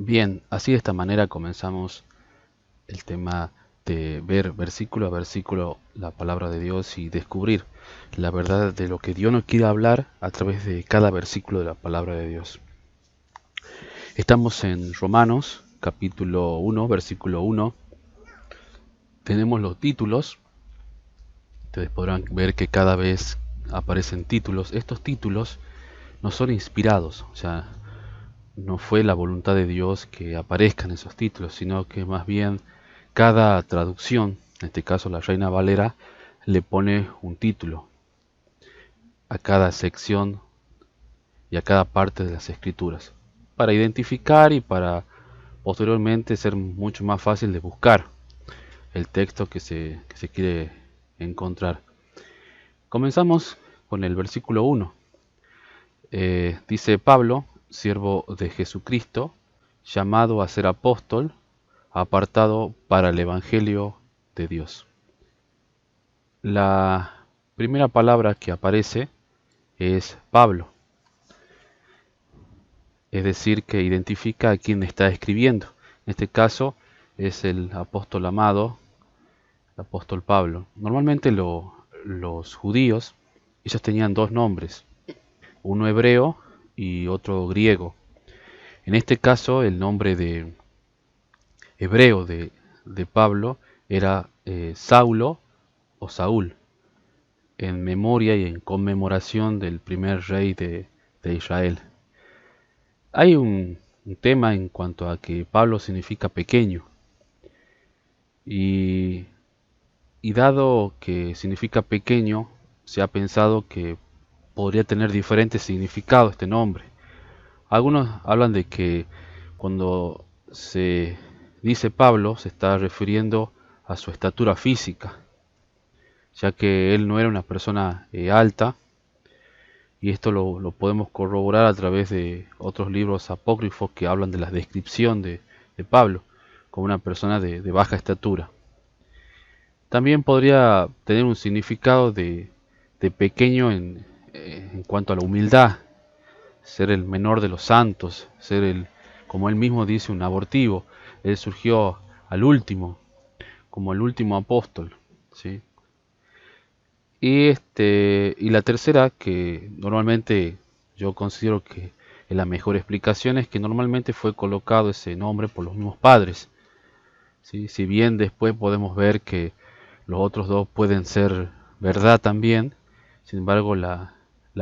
Bien, así de esta manera comenzamos el tema de ver versículo a versículo la palabra de Dios y descubrir la verdad de lo que Dios nos quiere hablar a través de cada versículo de la palabra de Dios. Estamos en Romanos capítulo 1, versículo 1. Tenemos los títulos. Ustedes podrán ver que cada vez aparecen títulos. Estos títulos no son inspirados, o sea, no fue la voluntad de Dios que aparezcan esos títulos, sino que más bien cada traducción, en este caso la Reina Valera, le pone un título a cada sección y a cada parte de las escrituras, para identificar y para posteriormente ser mucho más fácil de buscar el texto que se quiere encontrar. Comenzamos con el versículo 1. Dice Pablo, siervo de Jesucristo, llamado a ser apóstol, apartado para el Evangelio de Dios. La primera palabra que aparece es Pablo, es decir, que identifica a quien está escribiendo. En este caso es el apóstol amado, el apóstol Pablo. Normalmente los judíos, ellos tenían dos nombres, uno hebreo y otro griego. En este caso el nombre de hebreo de Pablo era Saulo o Saúl, en memoria y en conmemoración del primer rey de Israel. Hay un tema en cuanto a que Pablo significa pequeño, y, y dado que significa pequeño, se ha pensado que podría tener diferentes significados este nombre. Algunos hablan de que cuando se dice Pablo se está refiriendo a su estatura física, ya que él no era una persona alta, y esto lo podemos corroborar a través de otros libros apócrifos que hablan de la descripción de Pablo como una persona de baja estatura. También podría tener un significado de pequeño en cuanto a la humildad, ser el menor de los santos, ser como él mismo dice, un abortivo. Él surgió al último, como el último apóstol, ¿sí? Y la tercera, que normalmente yo considero que es la mejor explicación, es que normalmente fue colocado ese nombre por los mismos padres, ¿sí? Si bien después podemos ver que los otros dos pueden ser verdad también, sin embargo la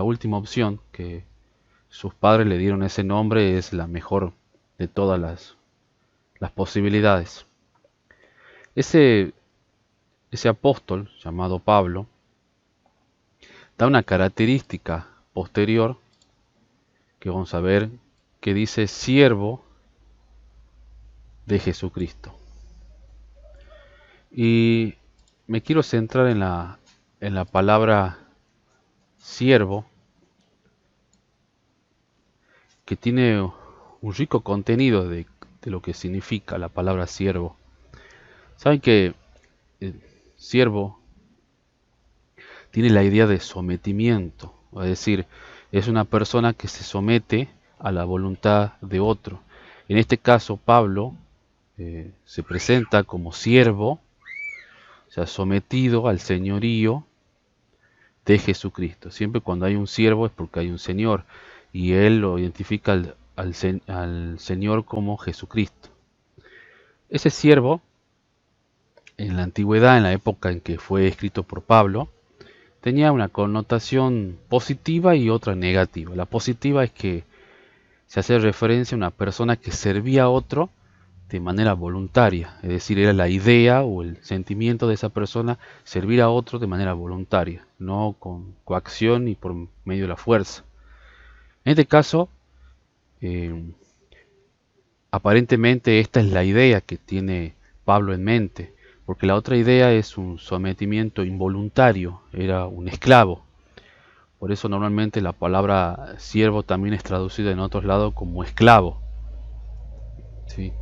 última opción, que sus padres le dieron ese nombre, es la mejor de todas las posibilidades. Ese, ese apóstol llamado Pablo da una característica posterior que vamos a ver, que dice siervo de Jesucristo. Y me quiero centrar en la palabra siervo, que tiene un rico contenido de lo que significa la palabra siervo. Saben que el siervo tiene la idea de sometimiento, es decir, es una persona que se somete a la voluntad de otro. En este caso, Pablo se presenta como siervo, o sea, sometido al señorío de Jesucristo. Siempre cuando hay un siervo es porque hay un Señor, y él lo identifica al Señor como Jesucristo. Ese siervo, en la antigüedad, en la época en que fue escrito por Pablo, tenía una connotación positiva y otra negativa. La positiva es que se hace referencia a una persona que servía a otro de manera voluntaria, es decir, era la idea o el sentimiento de esa persona servir a otro de manera voluntaria, no con coacción ni por medio de la fuerza. En este caso, eh, aparentemente esta es la idea que tiene Pablo en mente, porque la otra idea es un sometimiento involuntario, era un esclavo. Por eso normalmente la palabra siervo también es traducida en otros lados como esclavo, ¿sí?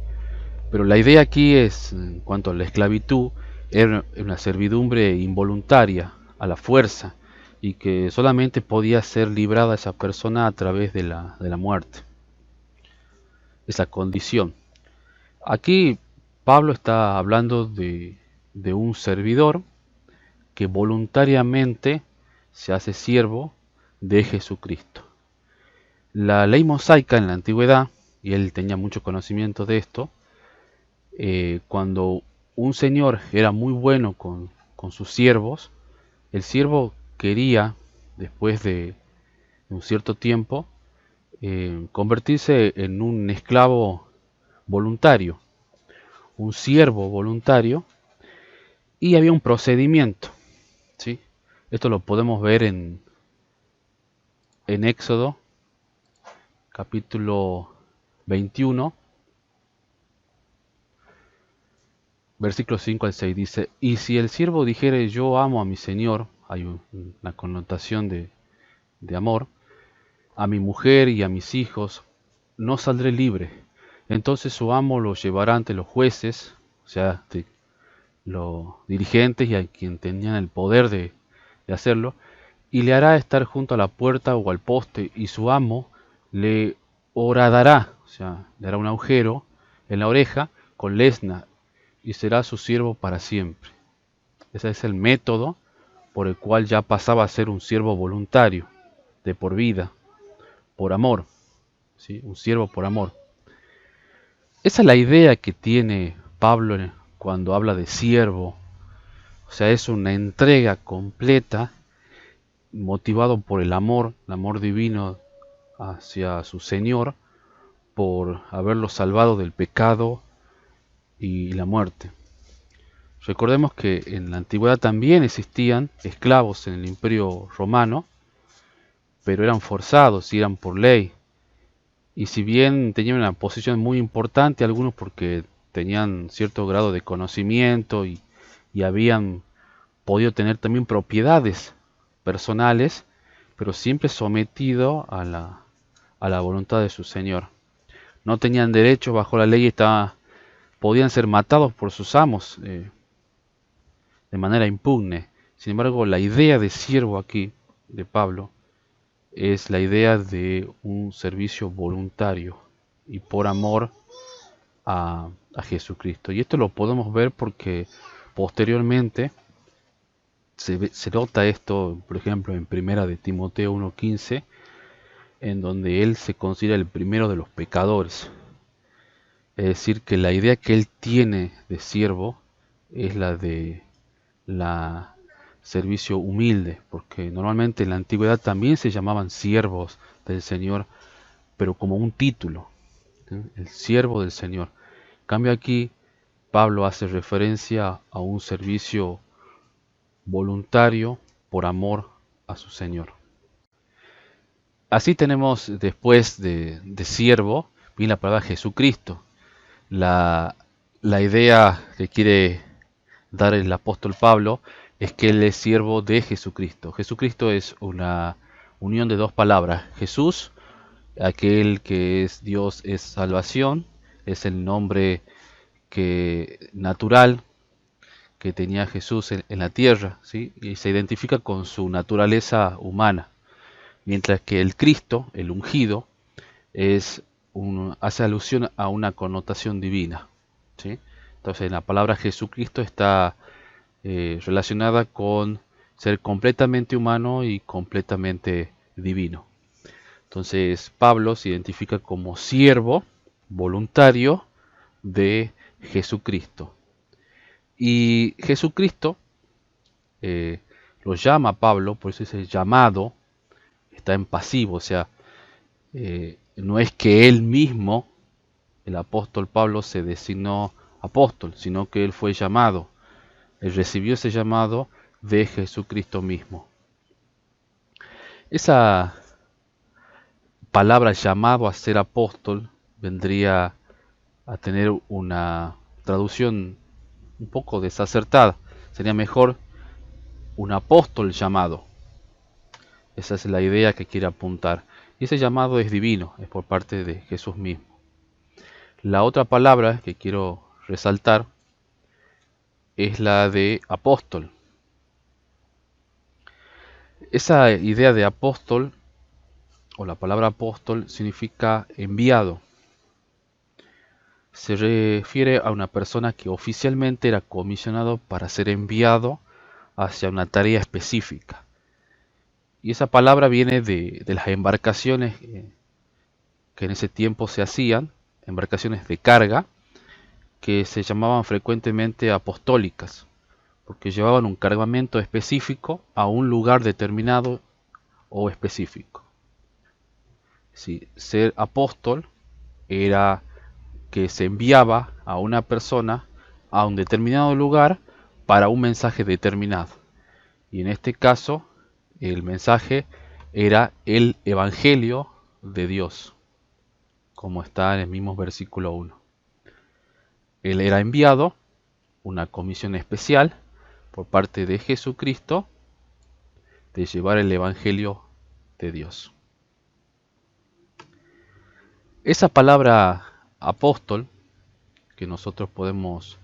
Pero la idea aquí es, en cuanto a la esclavitud, era una servidumbre involuntaria, a la fuerza, y que solamente podía ser librada esa persona a través de la muerte. esa condición. Aquí Pablo está hablando de un servidor que voluntariamente se hace siervo de Jesucristo. La ley mosaica en la antigüedad, y él tenía mucho conocimiento de esto, cuando un señor era muy bueno con sus siervos, el siervo quería, después de un cierto tiempo, convertirse en un esclavo voluntario, un siervo voluntario, y había un procedimiento, ¿sí? Esto lo podemos ver en Éxodo, capítulo 21, versículos 5 al 6, dice: Y si el siervo dijere yo amo a mi señor, hay una connotación de amor, a mi mujer y a mis hijos, no saldré libre. Entonces su amo lo llevará ante los jueces, o sea, los dirigentes y a quien tenían el poder de hacerlo, y le hará estar junto a la puerta o al poste, y su amo le horadará, o sea, le hará un agujero en la oreja con lesna, y será su siervo para siempre. Ese es el método por el cual ya pasaba a ser un siervo voluntario, de por vida, por amor, ¿sí? Un siervo por amor. Esa es la idea que tiene Pablo cuando habla de siervo, o sea, es una entrega completa motivado por el amor divino hacia su Señor, por haberlo salvado del pecado y la muerte. Recordemos que en la antigüedad también existían esclavos en el Imperio Romano, pero eran forzados y eran por ley. Y si bien tenían una posición muy importante, algunos porque tenían cierto grado de conocimiento y habían podido tener también propiedades personales, pero siempre sometido a la voluntad de su Señor. No tenían derecho bajo la ley, podían ser matados por sus amos de manera impugne. Sin embargo, la idea de siervo aquí, de Pablo, es la idea de un servicio voluntario y por amor a Jesucristo. Y esto lo podemos ver porque posteriormente se nota esto, por ejemplo, en Primera de Timoteo 1:15, en donde él se considera el primero de los pecadores. Es decir, que la idea que él tiene de siervo es la de la servicio humilde, porque normalmente en la antigüedad también se llamaban siervos del Señor, pero como un título, ¿sí? El siervo del Señor. En cambio aquí Pablo hace referencia a un servicio voluntario por amor a su Señor. Así tenemos después de siervo, viene la palabra Jesucristo. La, la idea que quiere dar el apóstol Pablo es que él es siervo de Jesucristo. Jesucristo es una unión de dos palabras. Jesús, aquel que es Dios, es salvación, es el nombre natural que tenía Jesús en la tierra, ¿sí? Y se identifica con su naturaleza humana. Mientras que el Cristo, el ungido, hace alusión a una connotación divina, ¿sí? Entonces la palabra Jesucristo está relacionada con ser completamente humano y completamente divino. Entonces Pablo se identifica como siervo voluntario de Jesucristo. Y Jesucristo lo llama a Pablo, por eso ese llamado está en pasivo, o sea, no es que él mismo, el apóstol Pablo, se designó apóstol, sino que él fue llamado. Él recibió ese llamado de Jesucristo mismo. Esa palabra llamado a ser apóstol vendría a tener una traducción un poco desacertada. Sería mejor un apóstol llamado. Esa es la idea que quiere apuntar. Y ese llamado es divino, es por parte de Jesús mismo. La otra palabra que quiero resaltar es la de apóstol. Esa idea de apóstol, o la palabra apóstol, significa enviado. se refiere a una persona que oficialmente era comisionado para ser enviado hacia una tarea específica. Y esa palabra viene de las embarcaciones que en ese tiempo se hacían, embarcaciones de carga, que se llamaban frecuentemente apostólicas, porque llevaban un cargamento específico a un lugar determinado o específico. Si ser apóstol era que se enviaba a una persona a un determinado lugar para un mensaje determinado. Y en este caso, el mensaje era el Evangelio de Dios, como está en el mismo versículo 1. Él era enviado, una comisión especial por parte de Jesucristo, de llevar el Evangelio de Dios. Esa palabra apóstol que nosotros podemos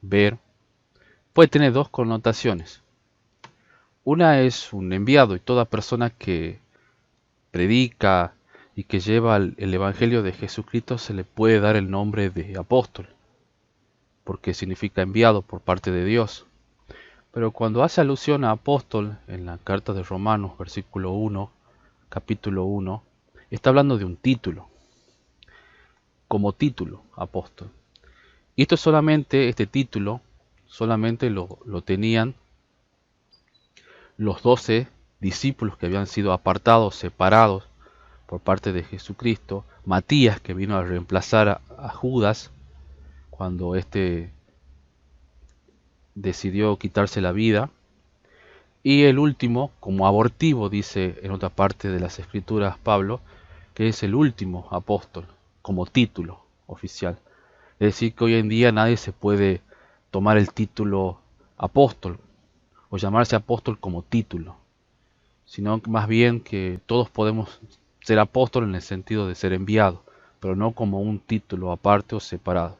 ver puede tener dos connotaciones. Una es un enviado, y toda persona que predica y que lleva el Evangelio de Jesucristo se le puede dar el nombre de apóstol, porque significa enviado por parte de Dios. Pero cuando hace alusión a apóstol en la carta de Romanos, versículo 1, capítulo 1, está hablando de un título, como título, apóstol. Y este título, solamente lo tenían los 12 discípulos que habían sido apartados, separados por parte de Jesucristo, Matías, que vino a reemplazar a Judas cuando éste decidió quitarse la vida, y el último, como abortivo, dice en otra parte de las Escrituras Pablo, que es el último apóstol, como título oficial. Es decir, que hoy en día nadie se puede tomar el título apóstol o llamarse apóstol como título, sino más bien que todos podemos ser apóstol en el sentido de ser enviado, pero no como un título aparte o separado.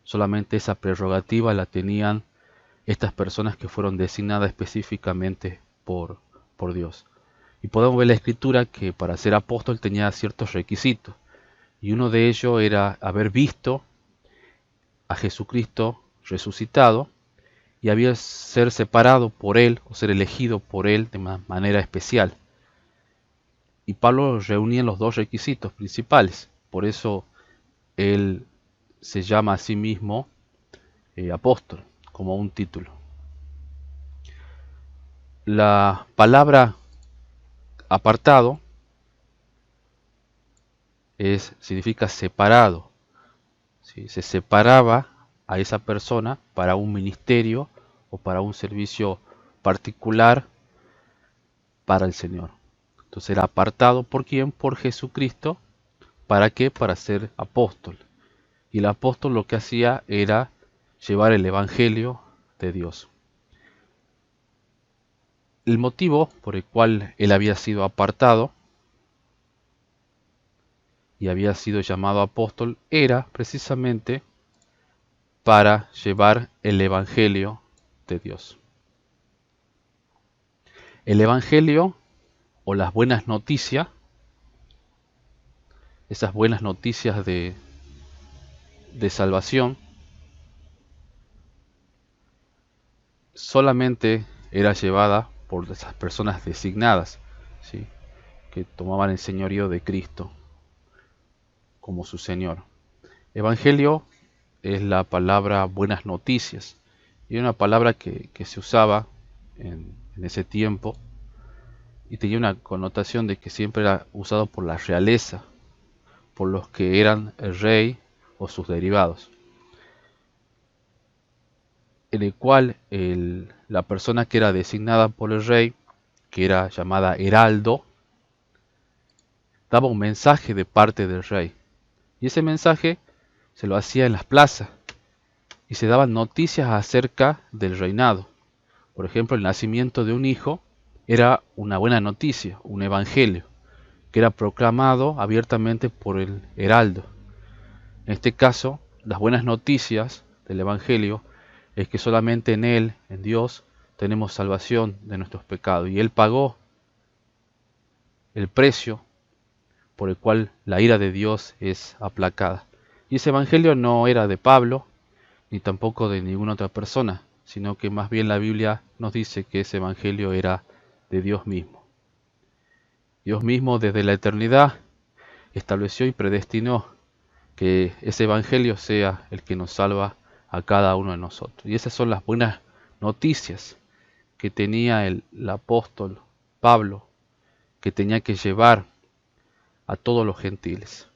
Solamente esa prerrogativa la tenían estas personas que fueron designadas específicamente por Dios. Y podemos ver en la Escritura que para ser apóstol tenía ciertos requisitos, y uno de ellos era haber visto a Jesucristo resucitado y había ser separado por él o ser elegido por él de manera especial. Y Pablo reunía los dos requisitos principales, por eso él se llama a sí mismo apóstol, como un título. La palabra apartado significa separado. ¿Sí? Se separaba a esa persona para un ministerio o para un servicio particular para el Señor. Entonces era apartado ¿por quién? Por Jesucristo. ¿Para qué? Para ser apóstol. Y el apóstol lo que hacía era llevar el Evangelio de Dios. El motivo por el cual él había sido apartado y había sido llamado apóstol era precisamente para llevar el Evangelio de Dios. El Evangelio o las buenas noticias, esas buenas noticias de salvación, solamente era llevada por esas personas designadas, ¿sí? Que tomaban el señorío de Cristo como su Señor. Evangelio es la palabra buenas noticias, y era una palabra que se usaba en ese tiempo y tenía una connotación de que siempre era usado por la realeza, por los que eran el rey o sus derivados, en el cual la persona que era designada por el rey, que era llamada heraldo, daba un mensaje de parte del rey, y ese mensaje se lo hacía en las plazas y se daban noticias acerca del reinado. Por ejemplo, el nacimiento de un hijo era una buena noticia, un evangelio, que era proclamado abiertamente por el heraldo. En este caso, las buenas noticias del evangelio es que solamente en Él, en Dios, tenemos salvación de nuestros pecados. Y Él pagó el precio por el cual la ira de Dios es aplacada. Y ese evangelio no era de Pablo, ni tampoco de ninguna otra persona, sino que más bien la Biblia nos dice que ese evangelio era de Dios mismo. Dios mismo desde la eternidad estableció y predestinó que ese evangelio sea el que nos salva a cada uno de nosotros. Y esas son las buenas noticias que tenía el apóstol Pablo, que tenía que llevar a todos los gentiles.